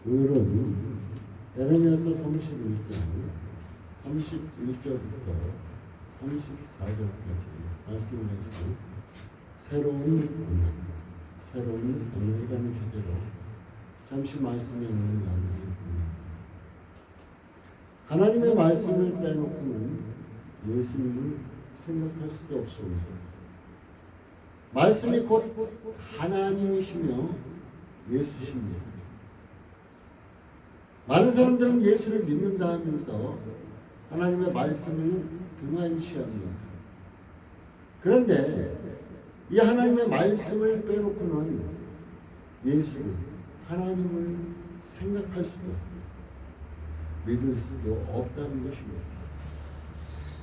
오늘은 에레미야서 31장 31절부터 34절까지 말씀을 가지고 새로운 언약이라는 주제로 잠시 말씀을 나누겠습니다. 하나님의 말씀을 빼놓고는 예수님을 생각할 수도 없습니다. 말씀이 곧 하나님이시며 예수십니다. 많은 사람들은 예수를 믿는다 하면서 하나님의 말씀을 등한시합니다. 그런데 이 하나님의 말씀을 빼놓고는 예수를, 하나님을 생각할 수도 믿을 수도 없다는 것입니다.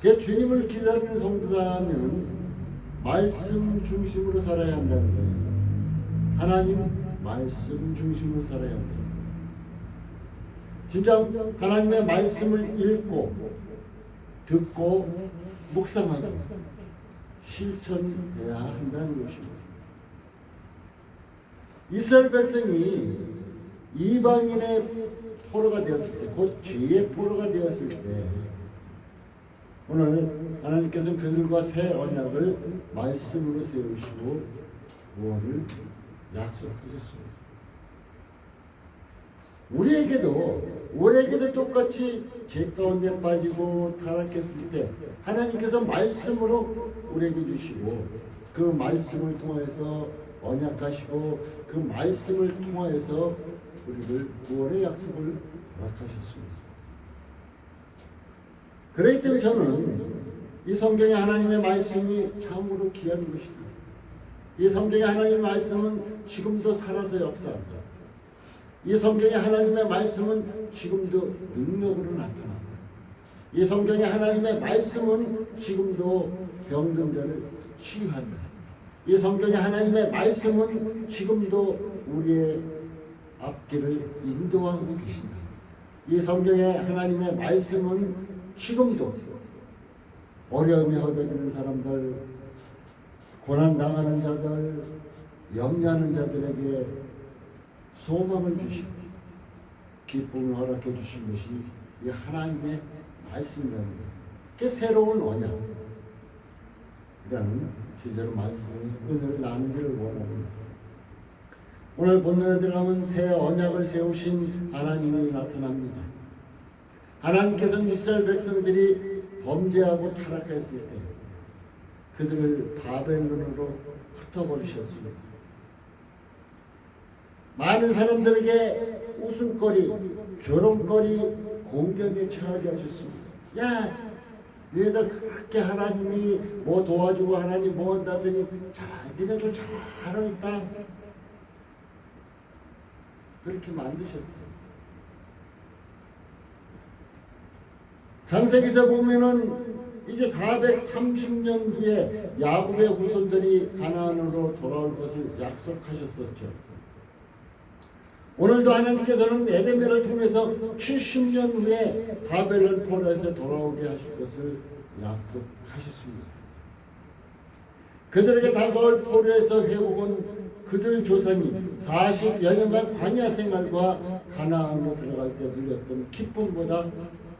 그 주님을 기다리는 성도라면 말씀 중심으로 살아야 한다는 거예요. 하나님 말씀 중심으로 살아야 합니다. 진짜 하나님의 말씀을 읽고 듣고 묵상하고 실천해야 한다는 것입니다. 이스라엘 백성이 이방인의 포로가 되었을 때, 곧 죄의 포로가 되었을 때, 오늘 하나님께서는 그들과 새 언약을 말씀으로 세우시고 구원을 약속하셨습니다. 우리에게도 똑같이 죄 가운데 빠지고 타락했을 때 하나님께서 말씀으로 우리에게 주시고 그 말씀을 통해서 언약하시고 그 말씀을 통하여서 우리를 구원의 약속을 허락하셨습니다. 그렇기 때문에 저는 이 성경의 하나님의 말씀이 참으로 귀한 것이다. 이 성경의 하나님의 말씀은 지금도 살아서 역사합니다. 이 성경의 하나님의 말씀은 지금도 능력으로 나타납니다. 이 성경의 하나님의 말씀은 지금도 병든 자를 치유합니다. 이 성경의 하나님의 말씀은 지금도 우리의 앞길을 인도하고 계신다. 이 성경의 하나님의 말씀은 지금도 어려움이 허덕이는 사람들, 고난당하는 자들, 염려하는 자들에게 소망을 주시고 기쁨을 허락해 주신 것이 이 하나님의 말씀이라는 거예요. 그게 새로운 언약이라는 주제로 말씀을 은혜를 나누기를 원합니다. 오늘 본문에 들어가면 새 언약을 세우신 하나님이 나타납니다. 하나님께서는 이스라엘 백성들이 범죄하고 타락했을 때 그들을 바벨론으로 흩어버리셨습니다. 많은 사람들에게 웃음거리, 조롱거리, 공격에 처하게 하셨습니다. 야, 너희들 그렇게 하나님이 뭐 도와주고 하나님 뭐 한다더니 니네들 잘하고 있다. 그렇게 만드셨어요. 창세기서 보면은 이제 430년 후에 야곱의 후손들이 가나안으로 돌아올 것을 약속하셨었죠. 오늘도 하나님께서는 에레미야를 통해서 70년 후에 바벨론 포로에서 돌아오게 하실 것을 약속하셨습니다. 그들에게 다가올 포로에서 회복은 그들 조상이 40여 년간 광야 생활과 가나안으로 들어갈 때 누렸던 기쁨보다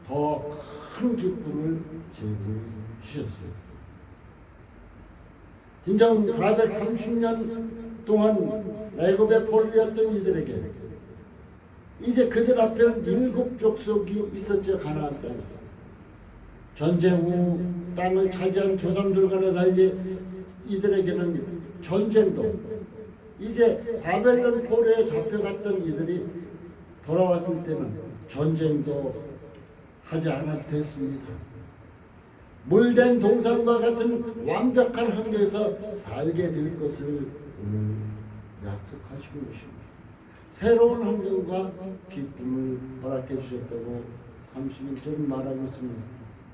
더 큰 기쁨을 제공해 주셨어요. 진짜 430년 동안 애굽의 포로였던 이들에게 이제 그들 앞에는 7 족속이 있었죠. 가나안 땅에. 전쟁 후 땅을 차지한 조상들과의 사이에 이들에게는 전쟁도, 이제 바벨론 포로에 잡혀갔던 이들이 돌아왔을 때는 전쟁도 하지 않아도 됐습니다. 물된 동산과 같은 완벽한 환경에서 살게 될 것을 약속하시고 계십니다. 새로운 환경과 기쁨을 허락해 주셨다고 31절은 말하고 있습니다.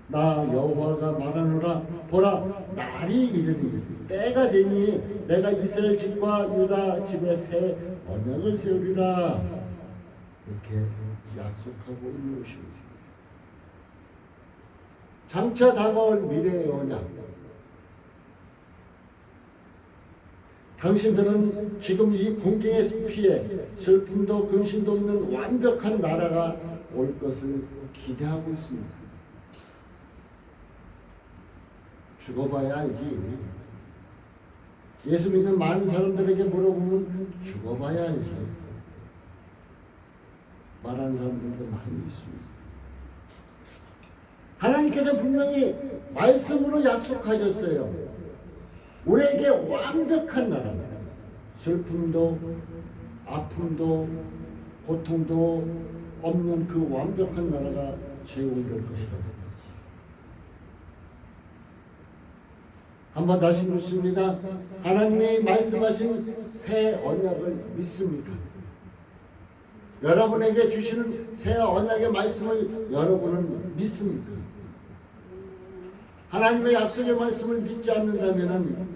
나 여호와가 말하노라, 보라 날이 이르니 때가 되니 내가 이스라엘 집과 유다 집에 새 언약을 세우리라. 이렇게 약속하고 있는 것입니다. 장차 다가올 미래의 언약, 당신들은 지금 이 공경의 숲에 슬픔도 근심도 없는 완벽한 나라가 올 것을 기대하고 있습니다. 죽어봐야 알지. 예수 믿는 많은 사람들에게 물어보면 죽어봐야 알지. 말하는 사람들도 많이 있습니다. 하나님께서 분명히 말씀으로 약속하셨어요. 우리에게 완벽한 나라입니다. 슬픔도 아픔도 고통도 없는 그 완벽한 나라가 제공될 것이라고. 한번 다시 묻습니다. 하나님이 말씀하신 새 언약을 믿습니까? 여러분에게 주시는 새 언약의 말씀을 여러분은 믿습니까? 하나님의 약속의 말씀을 믿지 않는다면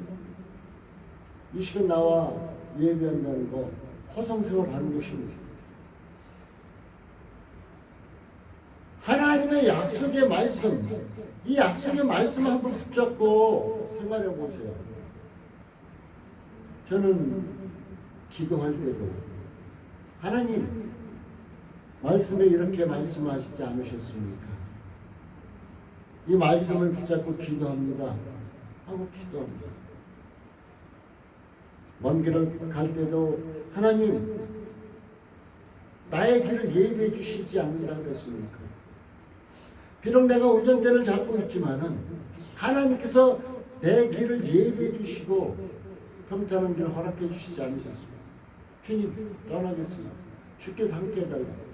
이 시간 나와 예배한다는 거 허송세월 하는 것입니다. 하나님의 약속의 말씀, 이 약속의 말씀을 한번 붙잡고 생활해 보세요. 저는 기도할 때도 하나님 말씀에 이렇게 말씀하시지 않으셨습니까? 이 말씀을 붙잡고 기도합니다 하고 기도합니다. 먼 길을 갈 때도 하나님 나의 길을 예비해 주시지 않는다 그랬습니까? 비록 내가 운전대를 잡고 있지만은 하나님께서 내 길을 예비해 주시고 평탄한 길을 허락해 주시지 않으셨습니까? 주님 떠나겠습니다. 주께서 함께 해달라고.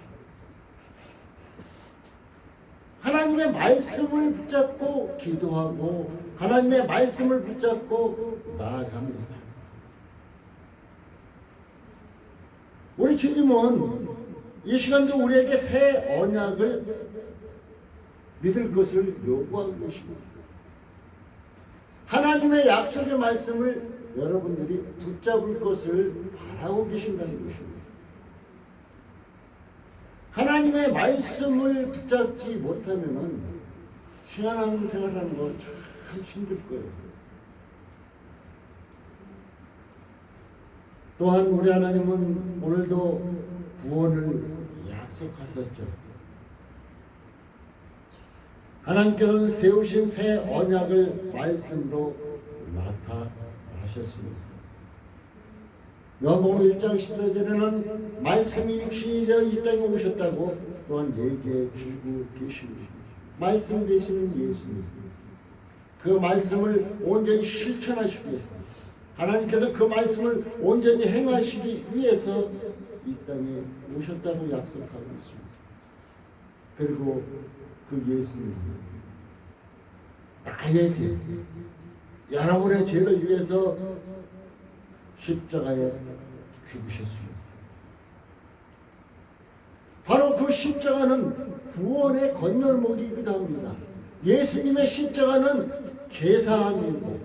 하나님의 말씀을 붙잡고 기도하고 하나님의 말씀을 붙잡고 나아갑니다. 우리 주님은 이 시간도 우리에게 새 언약을 믿을 것을 요구하고 계십니다. 하나님의 약속의 말씀을 여러분들이 붙잡을 것을 바라고 계신다는 것입니다. 하나님의 말씀을 붙잡지 못하면 신앙생활하는 거 참 힘들 거예요. 또한 우리 하나님은 오늘도 구원을 약속하셨죠. 하나님께서 세우신 새 언약을 말씀으로 나타나셨습니다. 요한복음 1장 14절에는 말씀이 육신이 되어 이 땅에 오셨다고 또한 얘기해 주고 계십니다. 말씀 되시는 예수님, 그 말씀을 온전히 실천하시기 위해서 하나님께서 그 말씀을 온전히 행하시기 위해서 이 땅에 오셨다고 약속하고 있습니다. 그리고 그 예수님, 나의 죄, 여러분의 죄를 위해서 십자가에 죽으셨습니다. 바로 그 십자가는 구원의 건널목이기도 합니다. 예수님의 십자가는 제사함이고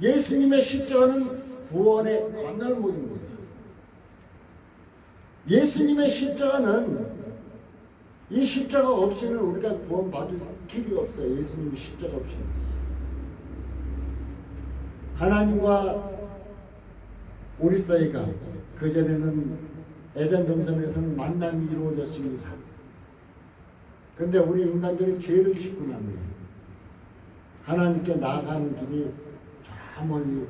예수님의 십자가는 구원의 건널목입니다. 예수님의 십자가는 이 십자가 없이는 우리가 구원받을 길이 없어요. 예수님의 십자가 없이는. 하나님과 우리 사이가 그전에는 에덴 동산에서는 만남이 이루어졌습니다. 그런데 우리 인간들이 죄를 짓고 나면 하나님께 나아가는 길이 저 멀리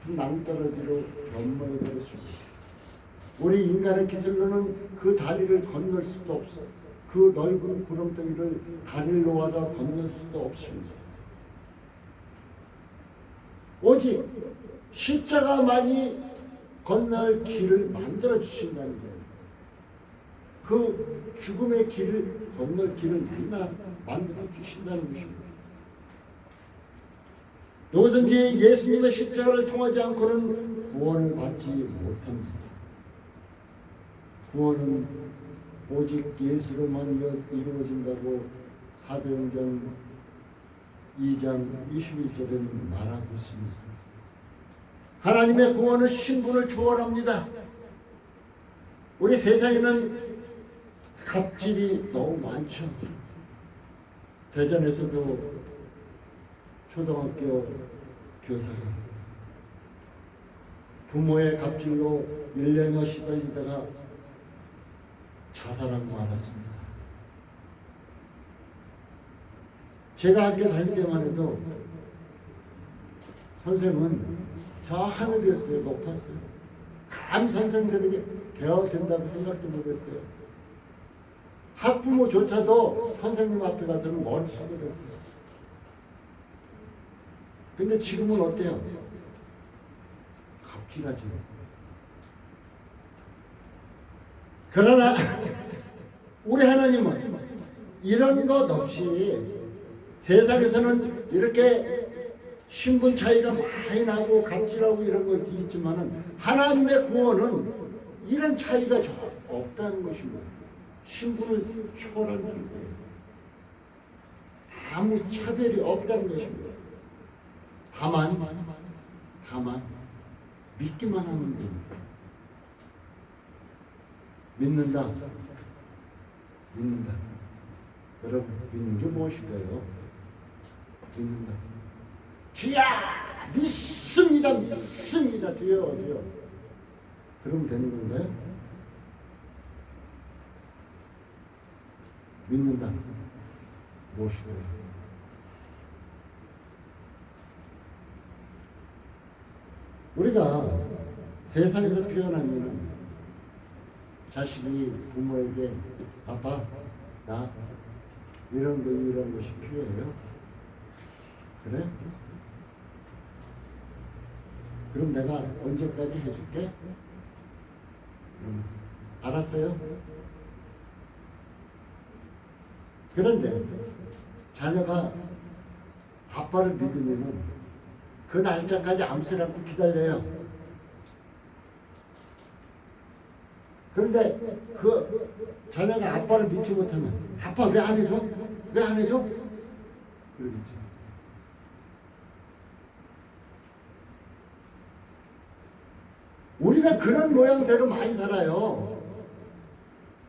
깊은 낭떠러지로 변모해 버렸습니다. 우리 인간의 기술로는 그 다리를 건널 수도 없어. 그 넓은 구름덩이를 다리를 놓아서 건널 수도 없습니다. 오직 십자가만이 건널 길을 만들어 주신다는 거예요. 그 죽음의 길을 건널 길을 만들어 주신다는 것입니다. 누구든지 예수님의 십자가를 통하지 않고는 구원을 받지 못합니다. 구원은 오직 예수로만 이루어진다고 사도행전 2장 21절에는 말하고 있습니다. 하나님의 구원은 신분을 초월합니다. 우리 세상에는 갑질이 너무 많죠. 대전에서도 초등학교 교사가 부모의 갑질로 밀레녀 시달리다가 자살하고 말았습니다. 제가 학교 다닐 때만 해도 선생님은 저 하늘이었어요. 높았어요. 감히 선생님들에게 대화가 된다고 생각도 못했어요. 학부모조차도 선생님 앞에 가서는 머리 숙여댔어요. 근데 지금은 어때요? 갑질하지. 그러나 우리 하나님은 이런 것 없이 세상에서는 이렇게 신분 차이가 많이 나고 갑질하고 이런 것이 있지만은 하나님의 구원은 이런 차이가 없다는 것입니다. 신분을 초월하는 거예요. 아무 차별이 없다는 것입니다. 다만 믿기만 하면 됩니다. 믿는다. 여러분, 믿는 게 무엇일까요? 믿는다. 주야, 믿습니다. 주여. 그러면 되는 건가요? 믿는다. 무엇일까요? 우리가 세상에서 표현하면 자식이 부모에게 아빠, 나 이런 것이 필요해요. 그래? 그럼 내가 언제까지 해줄게? 알았어요? 그런데 자녀가 아빠를 믿으면은 그 날짜까지 암살 않고 기다려요. 그런데 그 자녀가 아빠를 믿지 못하면 아빠 왜 안 해줘? 왜 안 해줘? 그러겠죠. 우리가 그런 모양새로 많이 살아요.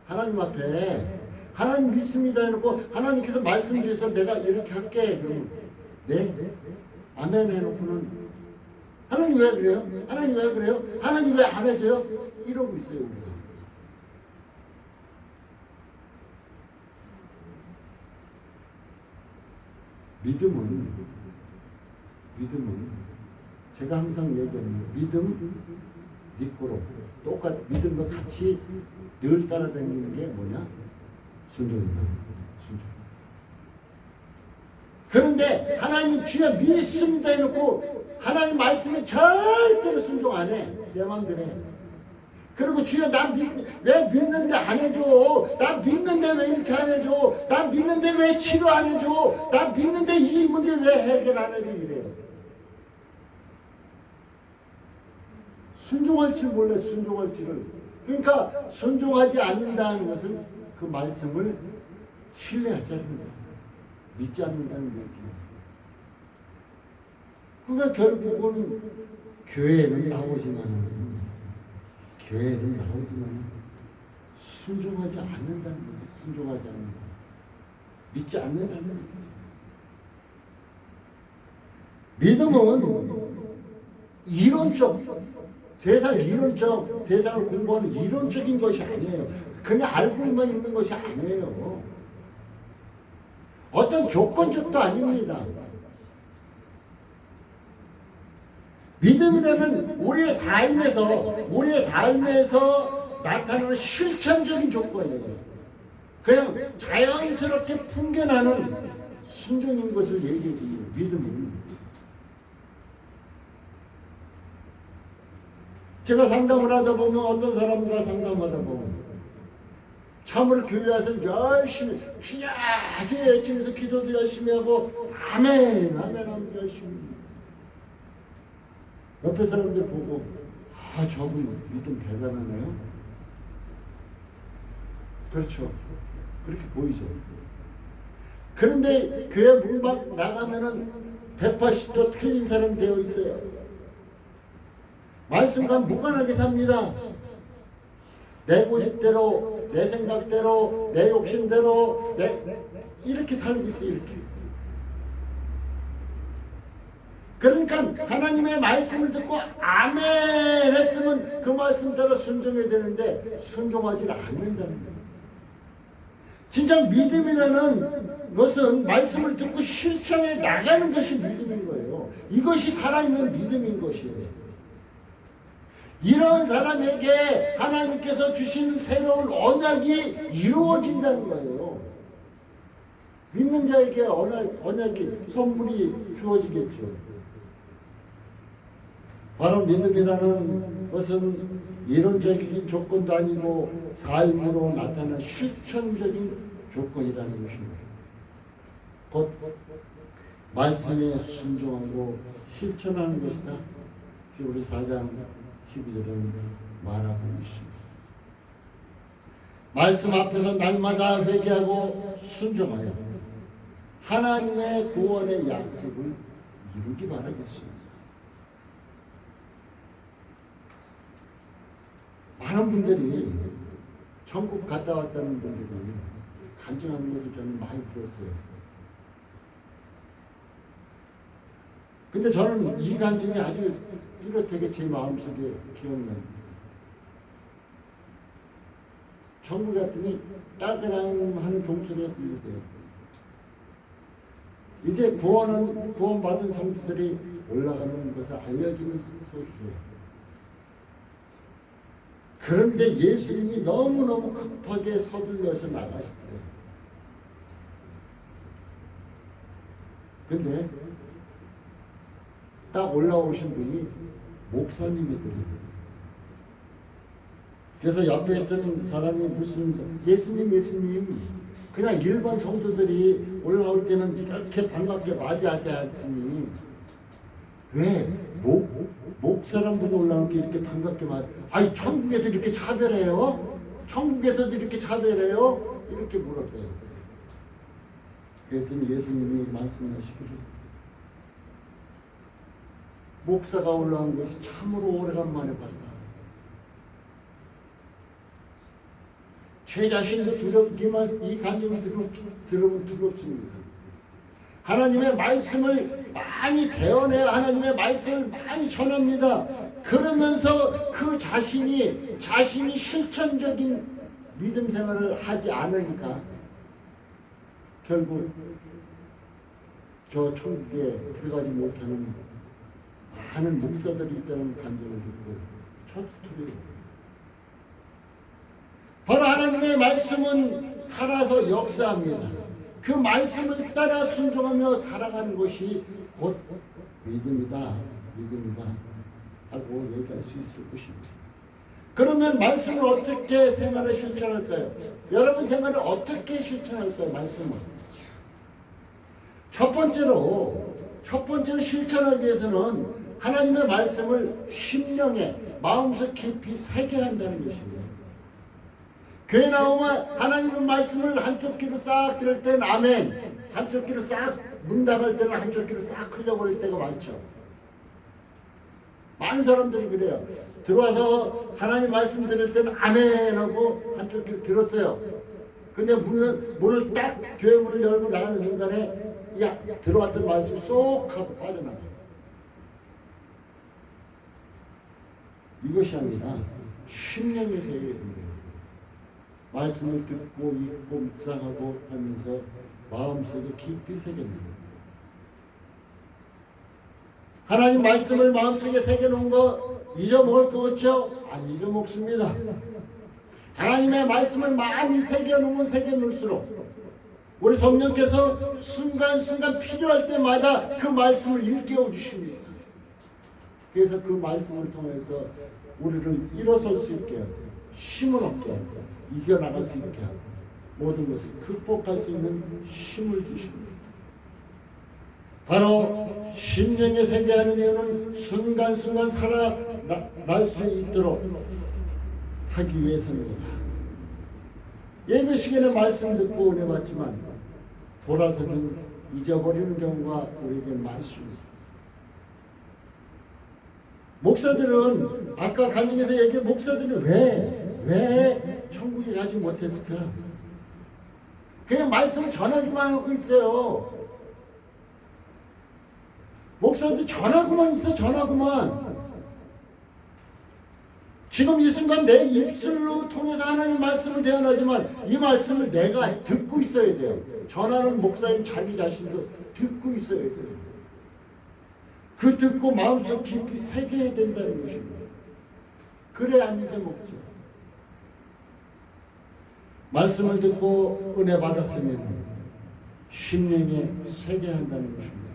하나님 앞에 하나님 믿습니다 해놓고 하나님께서 말씀 주셔서 내가 이렇게 할게. 그러면 네? 아멘 해놓고는 하나님 왜 그래요? 하나님 왜 그래요? 하나님 왜 안 해줘요? 이러고 있어요. 우리가. 믿음은 제가 항상 얘기합니다. 믿고 믿음과 같이 늘 따라다니는 게 뭐냐? 순종이다. 순종. 그런데 하나님 주여 믿습니다 해놓고 하나님 말씀에 절대로 순종 안 해. 내 마음대로 해. 그리고 주여 왜 믿는데 안 해줘? 나 믿는데 왜 이렇게 안 해줘? 나 믿는데 왜 치료 안 해줘? 나 믿는데 이 문제 왜 해결 안 해줘? 이래요. 순종할지 몰래 순종할지를. 그러니까 순종하지 않는다는 것은 그 말씀을 신뢰하지 않는다. 믿지 않는다는 얘기예요. 그러니까 결국은 교회는 나오지만 순종하지 않는다는 거죠. 순종하지 않는다. 믿지 않는다는 거죠. 믿음은 세상을 공부하는 이론적인 것이 아니에요. 그냥 알고만 있는 것이 아니에요. 어떤 조건적도 아닙니다. 믿음이라는 우리의 삶에서 나타나는 실천적인 조건이에요. 그냥 자연스럽게 풍겨나는 순종인 것을 얘기해 줍니다. 믿음은. 제가 상담을 하다 보면 어떤 사람과 상담하다 보면 참으로 교회 와서 열심히 주야 외치면서 기도도 열심히 하고 아멘 하면서 열심히 옆에 사람들 보고 저분 믿음 대단하네요. 그렇죠. 그렇게 보이죠. 그런데 교회 문 밖 나가면은 180도 틀린 사람 되어 있어요. 말씀과 무관하게 삽니다. 내 고집대로, 내 생각대로, 내 욕심대로, 이렇게 살고 있어요. 이렇게. 그러니까 하나님의 말씀을 듣고 아멘 했으면 그 말씀 따라 순종해야 되는데 순종하지 않는다는 거예요. 진짜 믿음이라는 것은 말씀을 듣고 실천해 나가는 것이 믿음인 거예요. 이것이 살아있는 믿음인 것이에요. 이런 사람에게 하나님께서 주신 새로운 언약이 이루어진다는 거예요. 믿는 자에게 언약이 선물이 주어지겠죠. 바로 믿음이라는 것은 이론적인 조건도 아니고 삶으로 나타나는 실천적인 조건이라는 것입니다. 곧 말씀에 순종하고 실천하는 것이다. 우리 4장 12절은 말하고 있습니다. 말씀 앞에서 날마다 회개하고 순종하여 하나님의 구원의 약속을 이루기 바라겠습니다. 많은 분들이 천국 갔다 왔다는 분들이 간증하는 것을 저는 많이 들었어요. 근데 저는 이 간증이 아주 뚜렷하게 제 마음속에 기억나요. 천국 갔더니 따그랑하는 종소리가 들리대요. 이제 구원받은 성도들이 올라가는 것을 알려주는 소식이에요. 그런데 예수님이 너무너무 급하게 서둘러서 나가시더래요. 근데 딱 올라오신 분이 목사님이더래요. 그래서 옆에 있던 사람이 무슨 예수님 그냥 일반 성도들이 올라올 때는 이렇게 반갑게 맞이하지 않더니 왜 목사람들이 올라올 때 이렇게 반갑게 아니 천국에서 이렇게 차별해요? 천국에서도 이렇게 차별해요? 이렇게 물었대요. 그랬더니 예수님이 말씀하시기를 목사가 올라온 것이 참으로 오래간만에 봤다. 제 자신도 이 간증을 들으면 두렵습니다. 하나님의 말씀을 많이 대언해야 하나님의 말씀을 많이 전합니다. 그러면서 그 자신이 실천적인 믿음 생활을 하지 않으니까 결국 저 천국에 들어가지 못하는 많은 목사들이 있다는 간증을 듣고 저도 두려워요. 바로 하나님의 말씀은 살아서 역사합니다. 그 말씀을 따라 순종하며 살아가는 것이 곧 믿음이다 하고 얘기할 수 있을 것입니다. 그러면 말씀을 어떻게 생활에 실천할까요? 여러분 생활을 어떻게 실천할까요? 말씀을 첫 번째로 실천하기 위해서는 하나님의 말씀을 심령에 마음속 깊이 새겨야 한다는 것입니다. 교회 나오면 하나님의 말씀을 한쪽 귀로 싹 들을 때는 아멘, 한쪽 귀로 싹 문 닫을 때는 한쪽 귀로 싹 흘려버릴 때가 많죠. 많은 사람들이 그래요. 들어와서 하나님 말씀 들을 때는 아멘 하고 한쪽 귀로 들었어요. 근데 문을 딱 교회 문을 열고 나가는 순간에 들어왔던 말씀 쏙 하고 빠져나가요. 이것이 아니라 심령에서 해야 됩니다. 말씀을 듣고 읽고 묵상하고 하면서 마음속에 깊이 새깁니다. 하나님 말씀을 마음속에 새겨놓은 거 잊어먹을 거 없죠? 안 잊어먹습니다. 하나님의 말씀을 많이 새겨놓을수록 우리 성령께서 순간순간 필요할 때마다 그 말씀을 일깨워 주십니다. 그래서 그 말씀을 통해서 우리를 일어설 수 있게 하고 힘을 얻게 하고 이겨나갈 수 있게 하고 모든 것을 극복할 수 있는 힘을 주십니다. 바로 심령에 새겨하는 이유는 순간순간 살아날 수 있도록 하기 위해서입니다. 예배 시간에 말씀 듣고 은혜 받지만 돌아서는 잊어버리는 경우가 우리에게 많습니다. 목사들은 아까 간증에서 얘기한 목사들은 왜 천국에 가지 못했을까? 그냥 말씀을 전하기만 하고 있어요. 목사한테 전하고만 있어, 전하고만. 지금 이 순간 내 입술로 통해서 하나님 말씀을 대언하지만 이 말씀을 내가 듣고 있어야 돼요. 전하는 목사인 자기 자신도 듣고 있어야 돼요. 그 듣고 마음속 깊이 새겨야 된다는 것입니다. 그래야 안 잊어먹죠. 말씀을 듣고 은혜 받았으면 심령에 새겨야 한다는 것입니다.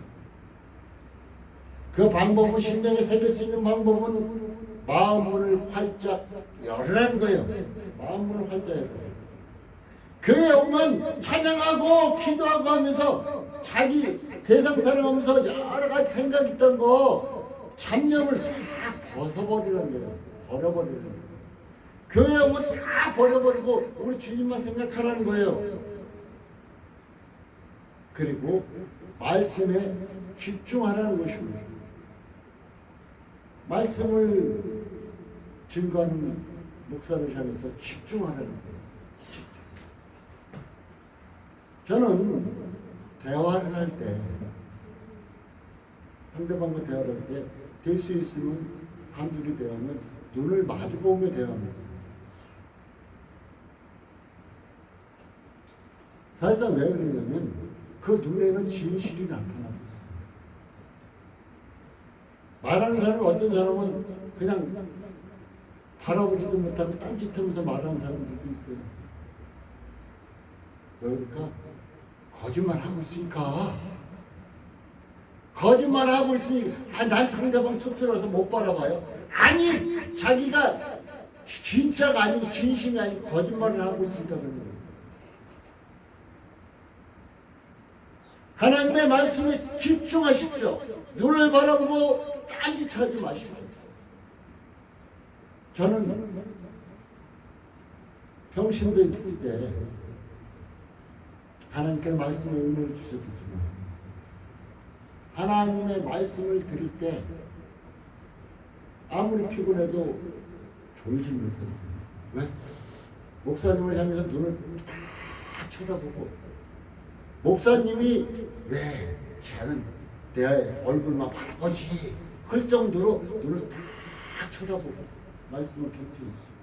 그 방법은, 심령에 새길 수 있는 방법은 마음문을 활짝 열으라는 거예요. 마음문을 활짝 열어요. 교회에 오면 찬양하고 기도하고 하면서 자기 세상 살아가면서 여러 가지 생각 있던 거 잡념을 싹 벗어버리라는 거예요. 버려버리는 거예요. 교회에 오면 다 버려버리고 우리 주님만 생각하라는 거예요. 그리고 말씀에 집중하라는 것입니다. 말씀을 증거하는 목사를 향해서 집중하라는 거예요. 저는 대화를 할 때, 상대방과 대화를 할 때 될 수 있으면 단둘이 대화하면 눈을 마주보며 대화합니다. 사실상 왜 그러냐면 그 눈에는 진실이 나타나고 있어요. 말하는 사람은, 어떤 사람은 그냥 바라보지도 못하고 딴짓하면서 말하는 사람들도 있어요. 그러니까 거짓말하고 있으니까, 거짓말하고 있으니까 난 상대방 쑥스러워서 못 바라봐요. 아니, 자기가 진짜가 아니고 진심이 아니고 거짓말을 하고 있으니까 그런 거예요. 하나님의 말씀에 집중하십시오. 눈을 바라보고 딴짓하지 마십시오. 저는 평신도 있을 때 하나님께서 말씀을 은혜를 주셨겠지만 하나님의 말씀을 들을 때 아무리 피곤해도 졸지 못했어요. 왜? 목사님을 향해서 눈을 딱 쳐다보고, 목사님이 왜 쟤는 내 얼굴만 바라보지 할 정도로 눈을 딱 쳐다보고 말씀을 겹쳐있어요.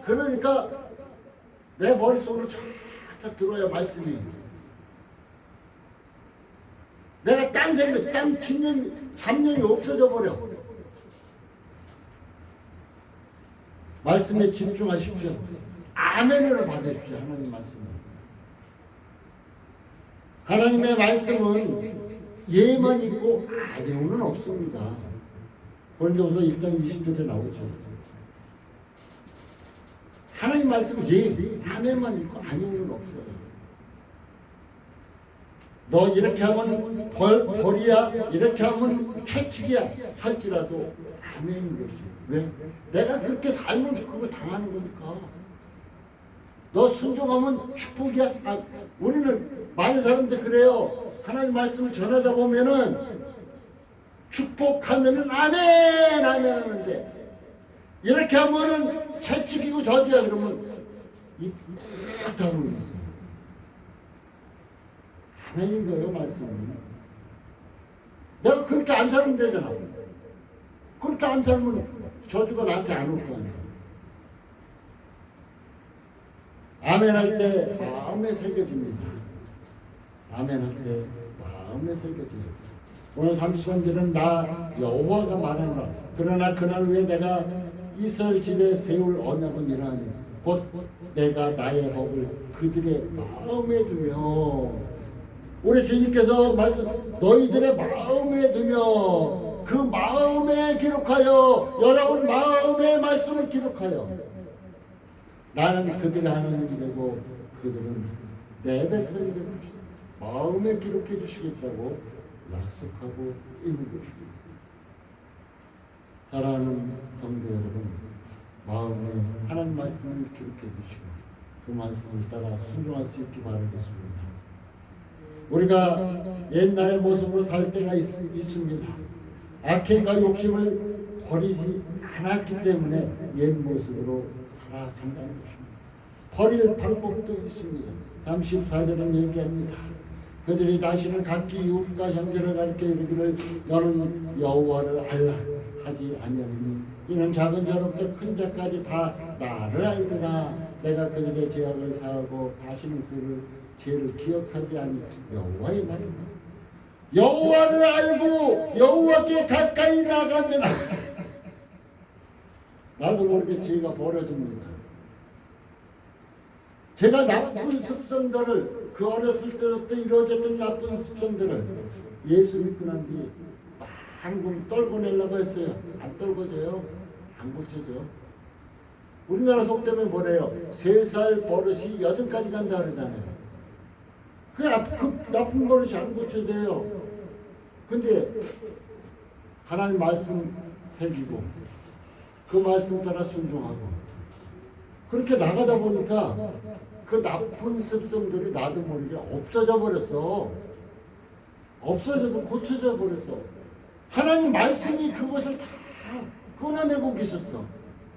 그러니까 내 머릿속으로 쫙 들어야 말씀이, 내가 딴 생각, 딴 잡념이 없어져 버려. 말씀에 집중하십시오. 아멘으로 받으십시오. 하나님 말씀을. 하나님의 말씀은 예만 있고 아니오는 없습니다. 고린도후서 1장 20절에 나오죠. 하나님 말씀은 예, 아멘만 있고 아니오는 없어요. 너 이렇게 하면 벌이야, 이렇게 하면 채찍이야 할지라도 아멘인 것이. 왜? 내가 그렇게 살면 그거 당하는 거니까. 너 순종하면 축복이야. 우리는 많은 사람들 그래요. 하나님 말씀을 전하다 보면은 축복하면은 아멘 하는데, 이렇게 하면은 채찍이고 저주야 그러면 입 다물고 있어요. 아멘인 거예요, 말씀은. 내가 그렇게 안 살면 되잖아. 그렇게 안 살면 저주가 나한테 안 올 거 아니야. 아멘 할 때 마음에 새겨집니다. 아멘 할 때 마음에 새겨집니다. 오늘 33절은 나 여호와가 말하노라. 그러나 그날 후에 내가 이스라엘 집에 세울 언약은 이러하니 곧 내가 나의 법을 그들의 마음에 두며, 우리 주님께서 말씀, 너희들의 마음에 두며, 그 마음에 기록하여, 여러분 마음의 말씀을 기록하여 나는 그들의 하나님이 되고 그들은 내 백성이 될 것이다. 마음에 기록해 주시겠다고 약속하고 있는 것입니다. 사랑하는 성도 여러분, 마음에 하나님 말씀을 기록해 주시고 그 말씀을 따라 순종할 수 있기 바라겠습니다. 우리가 옛날의 모습으로 살 때가 있습니다. 악행과 욕심을 버리지 않았기 때문에 옛 모습으로 살아간다는 것입니다. 버릴 방법도 있습니다. 34절은 얘기합니다. 그들이 다시는 각기 이웃과 형제를 가리켜 이르기를 너는 여호와를 알라 하지 아니하리니 이는 작은 자로부터 큰 자까지 다 나를 알구나. 내가 그들의 죄악을 사하고 다시는 그들 죄를 기억하지 아니 여호와의 말입니다. 여호와를 알고 여호와께 가까이 나가면 나도 모르게 죄가 벌어집니다. 제가 나쁜 습성들을 그 어렸을 때부터 이루어졌던 나쁜 습성들을 예수 믿고 난 뒤 많은 걸 떨궈내려고 했어요. 안 떨궈져요. 안 고쳐져. 우리나라 속담에 뭐래요? 3살 버릇이 8까지 간다 그러잖아요. 그 나쁜 버릇이 안 고쳐져요. 근데 하나님 말씀 새기고 그 말씀 따라 순종하고 그렇게 나가다 보니까 그 나쁜 습성들이 나도 모르게 없어져 버렸어. 없어져도 고쳐져 버렸어. 하나님 말씀이 그것을 다 끊어내고 계셨어.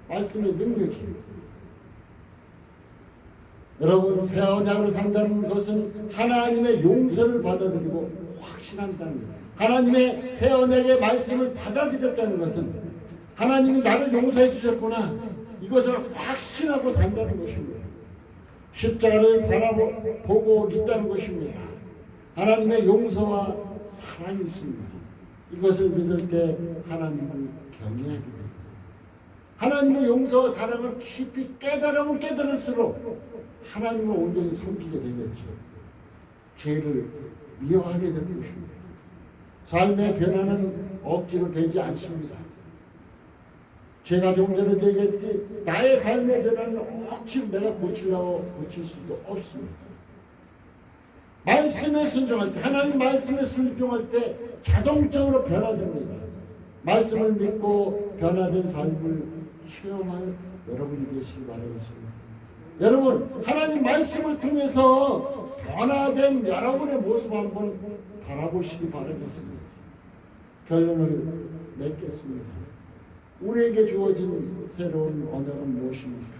말씀의 능력이. 여러분, 새 언약으로 산다는 것은 하나님의 용서를 받아들이고 확신한다는 거예요. 하나님의 새 언약의 말씀을 받아들였다는 것은 하나님이 나를 용서해 주셨구나, 이것을 확신하고 산다는 것입니다. 십자가를 바라보고 있다는 것입니다. 하나님의 용서와 사랑이 있습니다. 이것을 믿을 때 하나님을 경외하게 됩니다. 하나님의 용서와 사랑을 깊이 깨달으면 깨달을수록 하나님을 온전히 섬기게 되겠죠. 죄를 미워하게 될 것입니다. 삶의 변화는 억지로 되지 않습니다. 제가 좀 전에 얘기했지, 나의 삶의 변화는 억지로 내가 고치려고 고칠 수도 없습니다. 말씀에 순종할 때, 하나님 말씀에 순종할 때 자동적으로 변화됩니다. 말씀을 믿고 변화된 삶을 체험할 여러분이 되시기 바라겠습니다. 여러분, 하나님 말씀을 통해서 변화된 여러분의 모습 한번 바라보시기 바라겠습니다. 결론을 맺겠습니다. 우리에게 주어진 새로운 언약은 무엇입니까?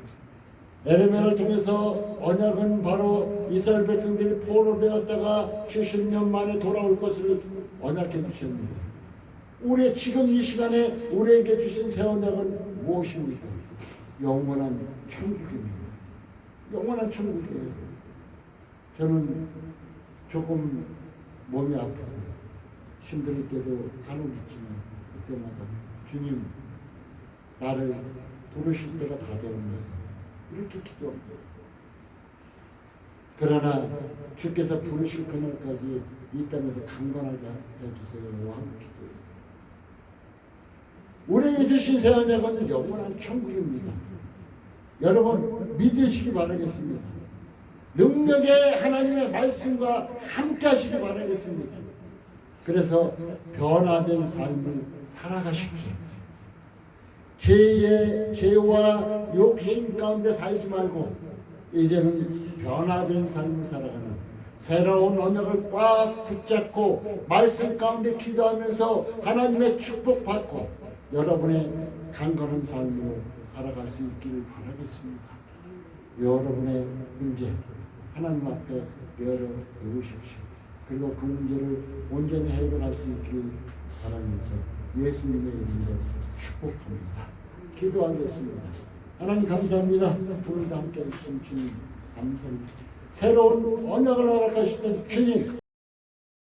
에레미야를 통해서 언약은 바로 이스라엘 백성들이 포로되었다가 70년 만에 돌아올 것을 언약해 주셨습니다. 우리 지금 이 시간에 우리에게 주신 새 언약은 무엇입니까? 영원한 천국입니다. 영원한 천국이에요. 저는 조금 몸이 아프고 힘들 때도 간혹 있지만 그때마다 주님, 나를 부르실 때가 다 되었네, 이렇게 기도합니다. 그러나 주께서 부르실 그날까지 이 땅에서 강건하게 해주세요 하고 기도해요. 우리에게 주신 새 언약은 영원한 천국입니다. 여러분, 믿으시기 바라겠습니다. 능력의 하나님의 말씀과 함께 하시기 바라겠습니다. 그래서 변화된 삶을 살아가십시오. 죄와 욕심 가운데 살지 말고 이제는 변화된 삶을 살아가는 새로운 언약을 꽉 붙잡고 말씀 가운데 기도하면서 하나님의 축복받고 여러분의 강건한 삶으로 살아갈 수 있기를 바라겠습니다. 여러분의 문제 하나님 앞에 내어놓으십시오. 그리고 그 문제를 온전히 해결할 수 있기를 바라면서 예수님의 이름으로 축복합니다. 기도하겠습니다. 하나님 감사합니다. 오늘도 함께 해주신 주님 감사합니다. 새로운 언약을 허락하시던 주님,